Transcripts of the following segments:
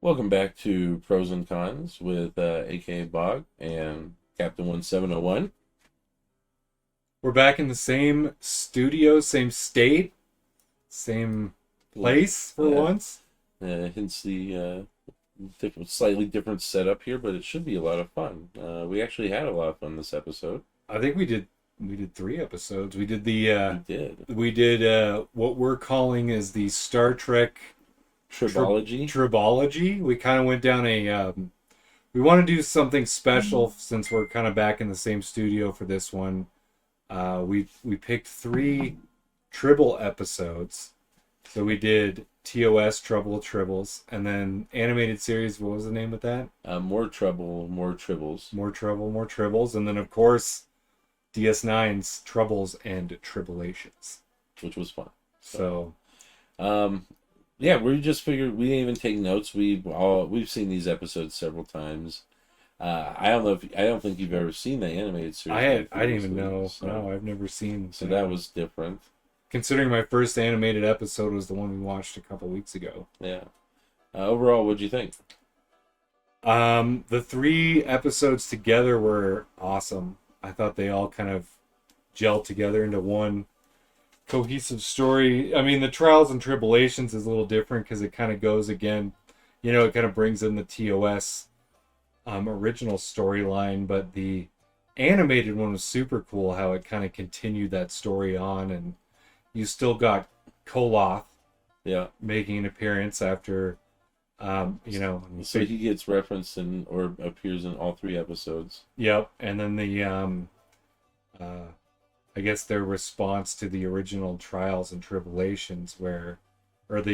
Welcome back to Pros and Cons with AKA Bog and Captain 1701. We're back in the same studio, same state, same place for Yeah. once. Hence the slightly different setup here, but it should be a lot of fun. We actually had a lot of fun this episode. I think we did 3 episodes. We did We did. what we're calling is the Star Trek Tribbology. Tribbology. We kind of went down we want to do something special since we're kind of back in the same studio for this one. We picked 3 Tribble episodes. So we did TOS, Trouble with Tribbles, and then animated series. What was the name of that? More Trouble, More Tribbles. More Trouble, More Tribbles, and then of course DS9's Troubles and Tribble-ations. Which was fun. So, yeah, we just figured we didn't even take notes. We've seen these episodes several times. I don't think you've ever seen the animated series. I didn't even know. So, No, I've never seen. so that was different. Considering my first animated episode was the one we watched a couple weeks ago. Yeah. Overall, what'd you think? The 3 episodes together were awesome. I thought they all kind of gelled together into one cohesive story. I mean, the Trials and Tribble-ations is a little different because it kind of goes again, it kind of brings in the TOS original storyline, but the animated one was super cool how it kind of continued that story on, and you still got Koloth making an appearance after So he gets referenced or appears in all 3 episodes. Yep. And then the I guess their response to the original Trials and Tribble-ations God, I'm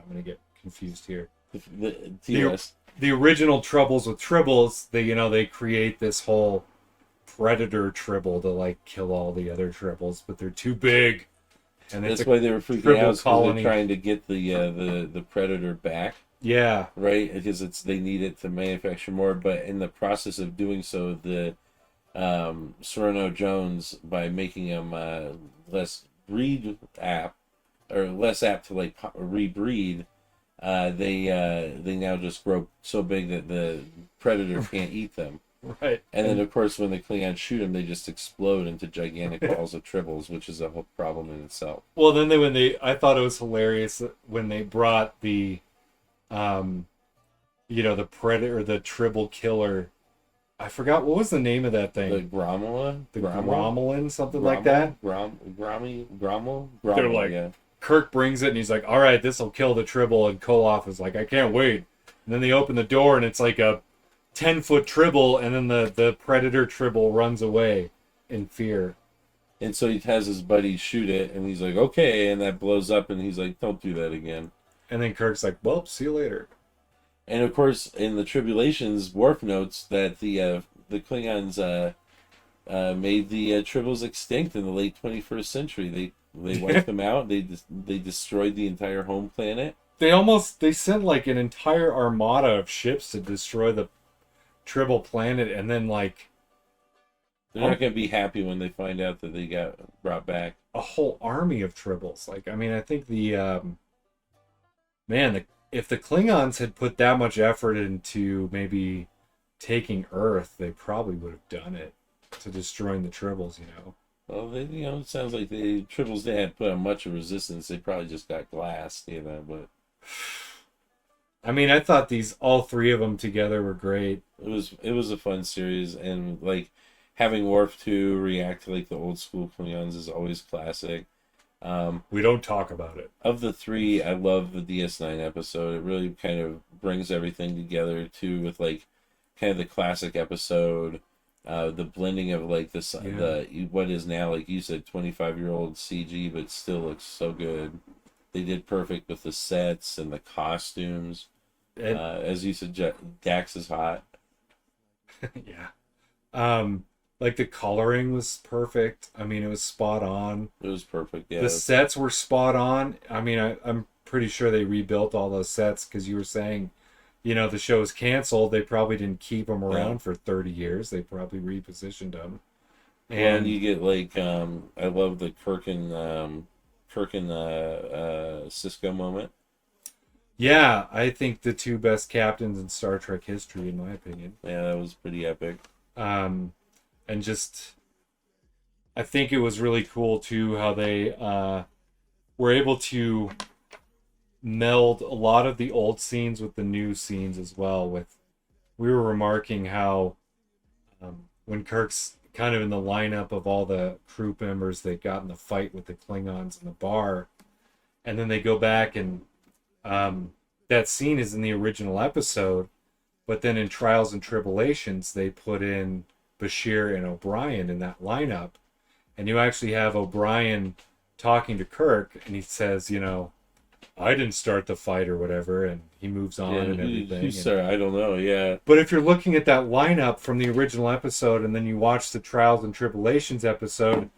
gonna get confused here. The original Troubles with Tribbles, they create this whole predator Tribble to like kill all the other Tribbles, but they're too big. And that's why they were freaking out, because they're trying to get the predator back. Yeah. Right, because they need it to manufacture more, but in the process of doing so, the Sereno Jones, by making him less apt to like rebreed, they now just grow so big that the predator can't eat them. Right. And then, of course, when the Klingons shoot them, they just explode into gigantic balls of tribbles, which is a whole problem in itself. Well, then I thought it was hilarious when they brought the, the predator, the Tribble killer. I forgot, what was the name of that thing? The Gromola? The Gromolan, something like that? Grommel? They're like, yeah. Kirk brings it and he's like, all right, this will kill the Tribble. And Koloth is like, I can't wait. And then they open the door and it's like a 10-foot Tribble, and then the predator Tribble runs away in fear. And so he has his buddy shoot it, and he's like, okay, and that blows up, and he's like, don't do that again. And then Kirk's like, well, see you later. And of course, in the Tribble-ations, Worf notes that the Klingons made the Tribbles extinct in the late 21st century. They wiped them out. They destroyed the entire home planet. They sent like an entire armada of ships to destroy the Tribble planet, and then like they're not going to be happy when they find out that they got brought back. A whole army of Tribbles. Like, I mean, I think if the Klingons had put that much effort into maybe taking Earth, they probably would have done it to destroying the Tribbles, Well, it sounds like the Tribbles didn't put up much of resistance. They probably just got glassed, but I mean, I thought all 3 of them together were great. It was a fun series, and like having Worf 2 react to like the old school Klingons is always classic. We don't talk about it. Of the 3, I love the DS9 episode. It really kind of brings everything together too, with like kind of the classic episode, the blending of like the what is now, like you said, 25-year-old CG, but still looks so good. They did perfect with the sets and the costumes. As you said, Dax is hot. Yeah. Like the coloring was perfect. I mean, it was spot on. It was perfect, yeah. The sets were spot on. I mean, I'm pretty sure they rebuilt all those sets, because you were saying, the show was canceled. They probably didn't keep them around for 30 years. They probably repositioned them. And you get like, I love the Kirk and Cisco moment. Yeah, I think the two best captains in Star Trek history, in my opinion. Yeah, that was pretty epic. Um, and just, I think it was really cool too how they were able to meld a lot of the old scenes with the new scenes as well. With we were remarking how when Kirk's kind of in the lineup of all the crew members that got in the fight with the Klingons in the bar, and then they go back and that scene is in the original episode, but then in Trials and Tribble-ations they put in Bashir and O'Brien in that lineup, and you actually have O'Brien talking to Kirk, and he says, you know, I didn't start the fight or whatever, and he moves on and everything. Sir, I don't know, yeah. But if you're looking at that lineup from the original episode, and then you watch the Trials and Tribble-ations episode,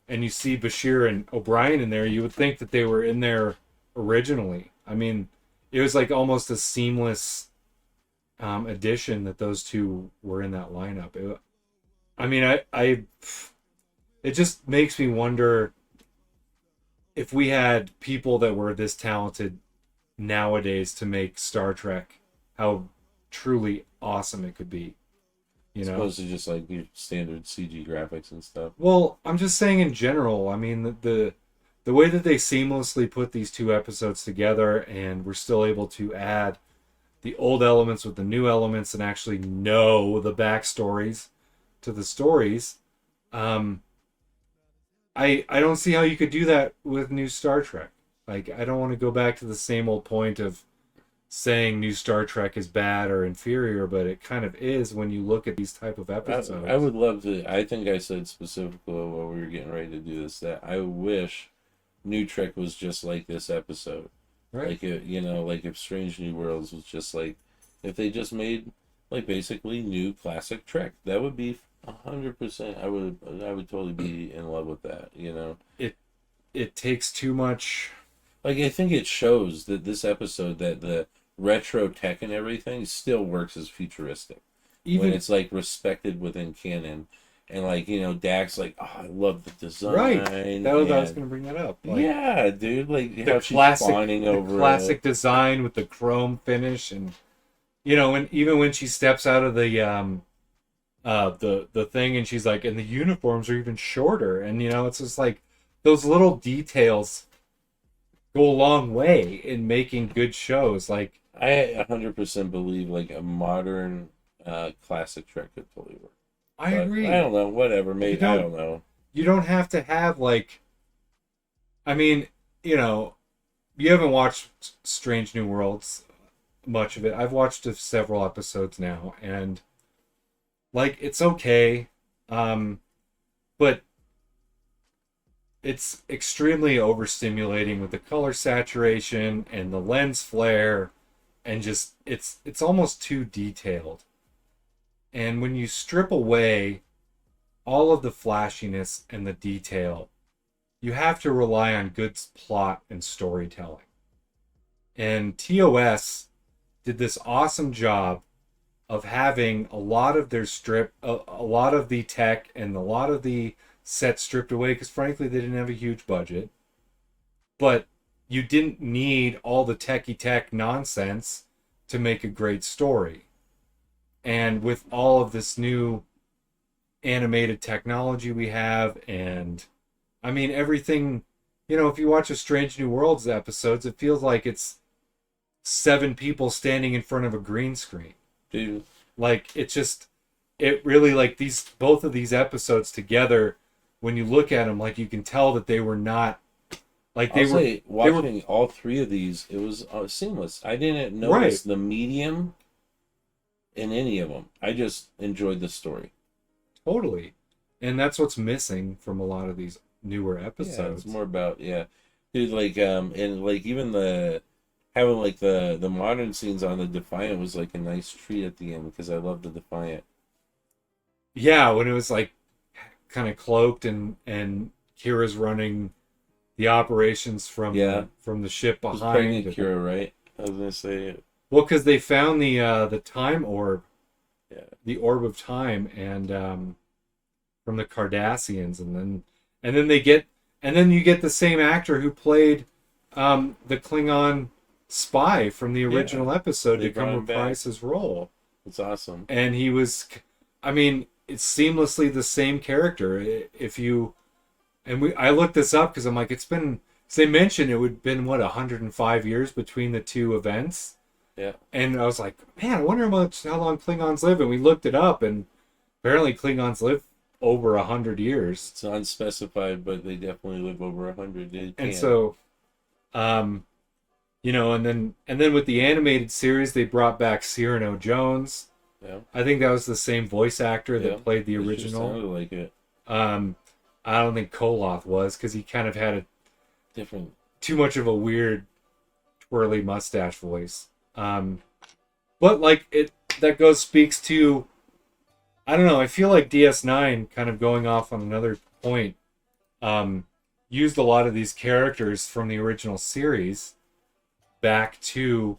and you see Bashir and O'Brien in there, you would think that they were in there originally. I mean, it was like almost a seamless addition that those two were in that lineup. It just makes me wonder if we had people that were this talented nowadays to make Star Trek, how truly awesome it could be. You know, opposed to just like your standard CG graphics and stuff. well, I'm just saying in general. I mean, the way that they seamlessly put these two episodes together, and we're still able to add the old elements with the new elements and actually know the backstories to the stories. I don't see how you could do that with new Star Trek. Like, I don't want to go back to the same old point of saying new Star Trek is bad or inferior, but it kind of is when you look at these type of episodes. I would love to. I think I said specifically while we were getting ready to do this that I wish New Trek was just like this episode. Right. Like like if Strange New Worlds was just like if they just made like basically new classic Trek, that would be 100%. I would totally be in love with that. It takes too much. Like I think it shows that this episode that the retro tech and everything still works as futuristic. Even when it's like respected within canon, and like Dax like, oh, I love the design. right. I was going to bring that up. Like, yeah, dude, like the how she's classic, fawning over the classic design with the chrome finish, and even when she steps out of the thing, and she's like, and the uniforms are even shorter, and it's just like those little details go a long way in making good shows. Like, I 100% believe like a modern classic Trek could totally work. I agree. I don't know, whatever, maybe I don't know. You don't have to have like, I mean, you haven't watched Strange New Worlds, much of it. I've watched several episodes now, and like it's okay, but it's extremely overstimulating with the color saturation and the lens flare, and just it's almost too detailed. And when you strip away all of the flashiness and the detail, you have to rely on good plot and storytelling. And TOS did this awesome job of having a lot of their a lot of the tech and a lot of the sets stripped away, because frankly they didn't have a huge budget. But you didn't need all the techie tech nonsense to make a great story. And with all of this new animated technology we have, and I mean everything, if you watch a Strange New Worlds episodes, it feels like it's 7 people standing in front of a green screen. Dude. Like it really, like both of these episodes together, when you look at them, like you can tell that they were not like watching all 3 of these, it was seamless. I didn't notice the medium in any of them. I just enjoyed the story. Totally. And that's what's missing from a lot of these newer episodes. Yeah, it's more about dude, like and like even the having like the modern scenes on the Defiant was like a nice treat at the end, because I love the Defiant. Yeah, when it was like kind of cloaked and Kira's running the operations from the ship behind. Kira, right? I was gonna say it. Well, because they found the time orb, the orb of time, and from the Cardassians, and then you get the same actor who played the Klingon spy from the original episode They to come brought him reprise back. his role. It's awesome. And he was, I mean, it's seamlessly the same character. I looked this up because I'm like, it's been, as they mentioned, it would have been, what, 105 years between the two events? Yeah. And I was like, man, I wonder how long Klingons live. And we looked it up, and apparently Klingons live over 100 years. It's unspecified, but they definitely live over 100. And so, you know, and then with the animated series, they brought back Cyrano Jones. Yeah. I think that was the same voice actor that played the original. Sounded like it. I don't think Koloth was, because he kind of had a Different. too much of a weird twirly mustache voice. But like speaks to, I don't know, I feel like DS9, kind of going off on another point, used a lot of these characters from the original series back to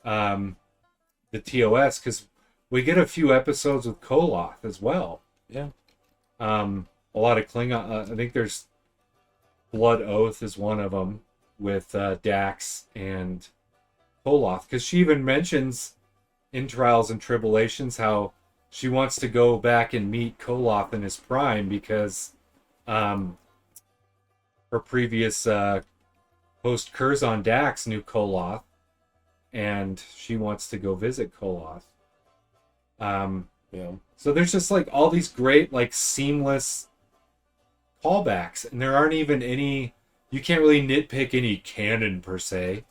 the TOS, because we get a few episodes with Koloth as well. Yeah. A lot of Klingon, I think there's Blood Oath is one of them, with Dax and Koloth, because she even mentions in Trials and Tribble-ations how she wants to go back and meet Koloth in his prime, because her previous host Curzon Dax knew Koloth, and she wants to go visit Koloth. Yeah. So there's just like all these great, like, seamless callbacks, and there aren't even any, you can't really nitpick any canon per se,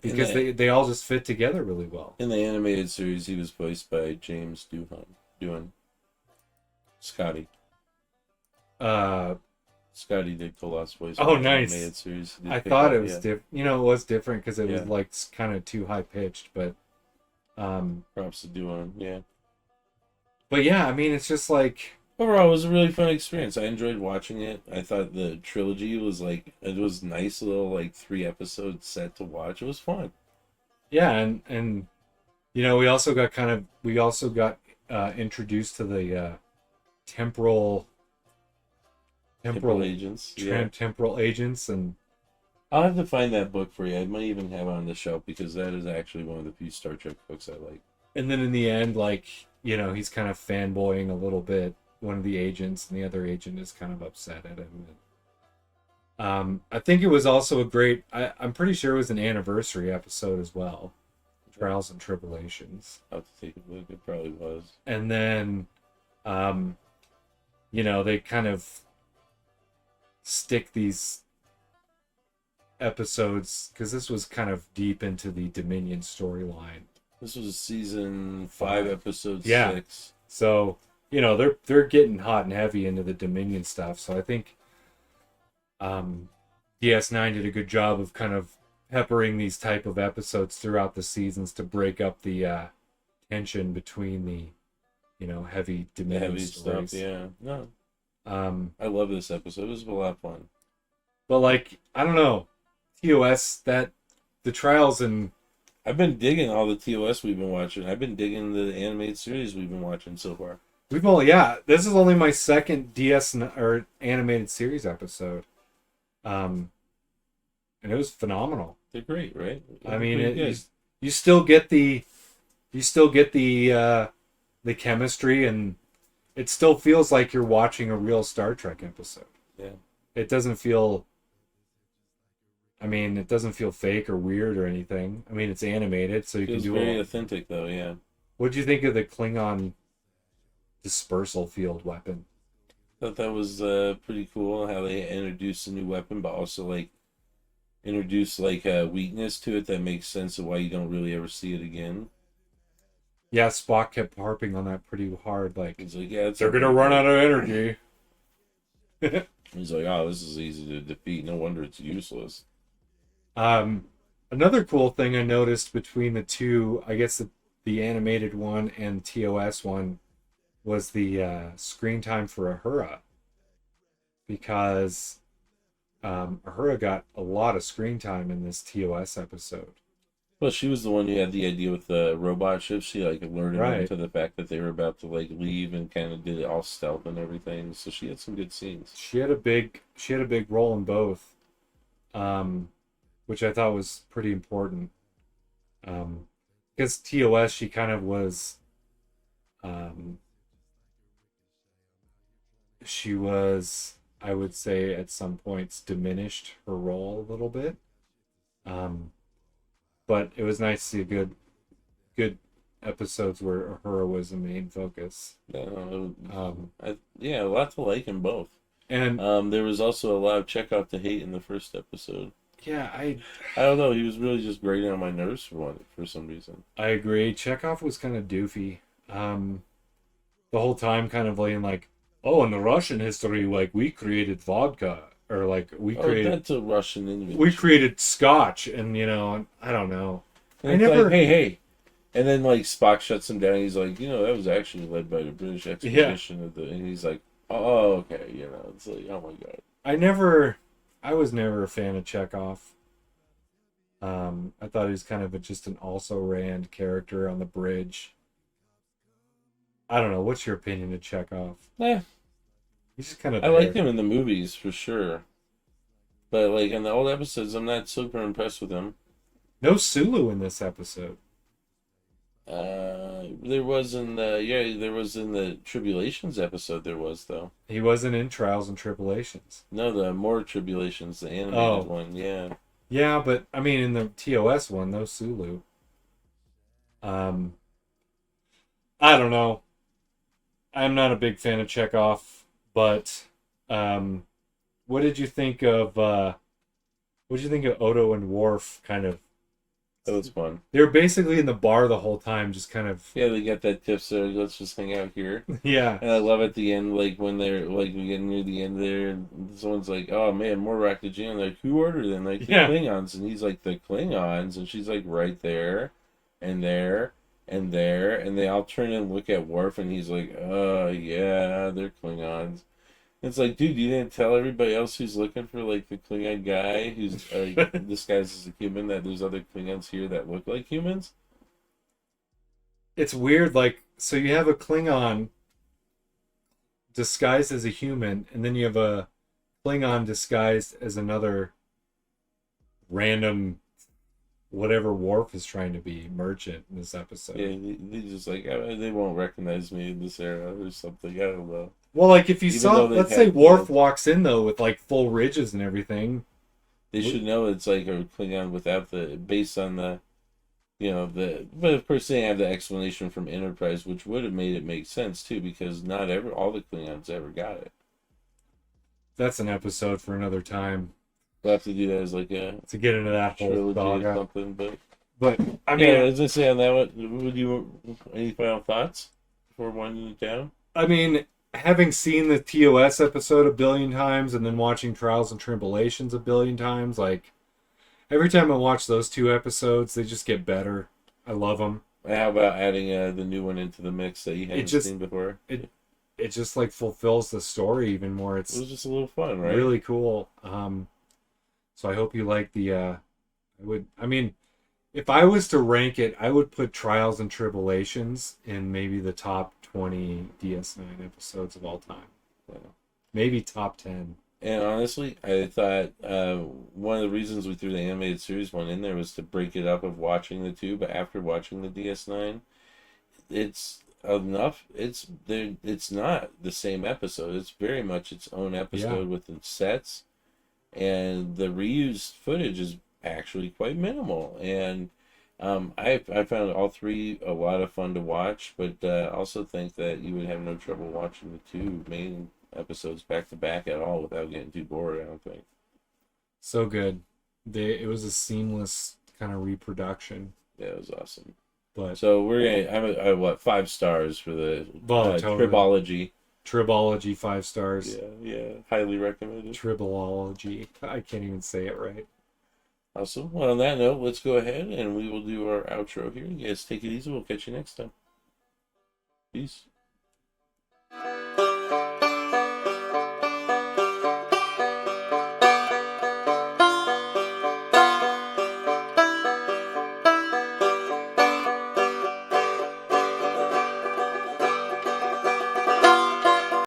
because they all just fit together really well. In the animated series, he was voiced by James Doohan. Scotty. Scotty did Koloth's voice. Oh, in the nice. Animated series. I thought it was different. You know, it was different because it was like kind of too high pitched, but props to Doohan. Yeah. But yeah, I mean, it's just like, overall, it was a really fun experience. I enjoyed watching it. I thought the trilogy was like, it was nice little like 3-episode set to watch. It was fun. Yeah, and you know, we also got introduced to the temporal agents. Temporal agents, and I'll have to find that book for you. I might even have it on the shelf, because that is actually one of the few Star Trek books I like. And then in the end, like, you know, he's kind of fanboying a little bit, one of the agents, and the other agent is kind of upset at him. I think it was also a great, I'm pretty sure it was an anniversary episode as well. Trials and Tribble-ations. I'll have to take a look. It probably was. And then, you know, they kind of stick these episodes, because this was kind of deep into the Dominion storyline. This was season 5, episode 6. So, you know, they're getting hot and heavy into the Dominion stuff. So I think DS9 did a good job of kind of peppering these type of episodes throughout the seasons to break up the tension between the, you know, heavy Dominion heavy stories. stuff. Yeah, no. I love this episode. It was a lot of fun. But like, I don't know, TOS, that the Trials and, I've been digging all the TOS we've been watching. I've been digging the animated series we've been watching so far. This is only my second or animated series episode. And it was phenomenal. They're great, right? I mean, you still get the chemistry, and it still feels like you're watching a real Star Trek episode. Yeah. It doesn't feel fake or weird or anything. I mean, it's animated, so you can do it. It's very authentic, though, yeah. What did you think of the Klingon dispersal field weapon? I thought that was pretty cool, how they introduced a new weapon, but also, like, introduce like a weakness to it that makes sense of why you don't really ever see it again. Yeah, Spock kept harping on that pretty hard. Like, he's like, yeah, they're gonna run out of energy. He's like, oh, this is easy to defeat. No wonder it's useless. Another cool thing I noticed between the two, I guess the animated one and TOS one, was the screen time for Uhura, because Uhura got a lot of screen time in this TOS episode. Well, she was the one who had the idea with the robot ships. She like alerted them to the fact that they were about to like leave, and kind of did it all stealth and everything. So she had some good scenes. She had a big role in both, which I thought was pretty important. Because TOS, she kind of was, um, she was, I would say, at some points diminished her role a little bit. Um, but it was nice to see a good episodes where her was the main focus. Yeah, a lot to like in both. And there was also a lot of Chekhov to hate in the first episode. yeah, I don't know. He was really just grating on my nerves for some reason. I agree. Chekhov was kind of doofy. The whole time, kind of like, oh, in the Russian history, like we created vodka, or like that's a Russian invention. We created scotch, and I don't know. And I never. Like, hey. And then like Spock shuts him down. He's like, that was actually led by the British expedition and he's like, oh, okay, it's like, oh my god. I was never a fan of Chekhov. I thought he was kind of just an also-ran character on the bridge. I don't know. What's your opinion of Chekhov? He's just kind of. I liked him in the movies for sure, but like in the old episodes, I'm not super impressed with him. No Sulu in this episode. There was in the Tribble-ations episode. There was though. He wasn't in Trials and Tribble-ations. No, the more Tribble-ations, the animated one. Yeah. Yeah, but I mean, in the TOS one, no Sulu. I don't know. I'm not a big fan of Chekhov, but what did you think of Odo and Worf kind of? That was fun. They were basically in the bar the whole time, just kind of. Yeah, they got that tip, so let's just hang out here. Yeah. And I love at the end, like when they're like we get near the end there, and someone's like, "Oh man, more Rakutajan." Like, who ordered them? Like the Klingons, and he's like, "The Klingons," and she's like, "Right there, and there, and there," and they all turn and look at Worf, and he's like, "Oh yeah, they're Klingons." It's like, dude, you didn't tell everybody else who's looking for, like, the Klingon guy who's disguised as a human that there's other Klingons here that look like humans? It's weird, like, so you have a Klingon disguised as a human, and then you have a Klingon disguised as another random whatever Worf is trying to be, merchant in this episode. Yeah, they just like, they won't recognize me in this era or something. I don't know. Well, like if you saw, let's say Worf walks in though with like full ridges and everything, they should know it's like a Klingon without based on the, but of course they have the explanation from Enterprise, which would have made it make sense too, because not all the Klingons ever got it. That's an episode for another time. We'll have to do that as like a to get into that whole trilogy or something, but I mean, as I say on that one, would you any final thoughts before winding it down? I mean, having seen the TOS episode a billion times and then watching Trials and Tribble-ations a billion times, like every time I watch those two episodes, they just get better. I love them. How about adding the new one into the mix that you hadn't seen before? It just like fulfills the story even more. It was just a little fun, right? Really cool. So I hope you like if I was to rank it, I would put Trials and Tribble-ations in maybe the top 20 DS9 episodes of all time. Yeah. Maybe top 10. And honestly, I thought one of the reasons we threw the animated series one in there was to break it up of watching the two, but after watching the DS9, it's enough. It's not the same episode. It's very much its own episode with its sets. And the reused footage is actually quite minimal, and I found all three a lot of fun to watch, but also think that you would have no trouble watching the two main episodes back to back at all without getting too bored. I don't think. So good. It was a seamless kind of reproduction. Yeah, it was awesome. But so we're gonna have 5 stars for the Tribbology. Tribbology, 5 stars. Yeah, highly recommended. Tribbology. I can't even say it right. Awesome. Well, on that note, let's go ahead and we will do our outro here. You guys take it easy. We'll catch you next time. Peace.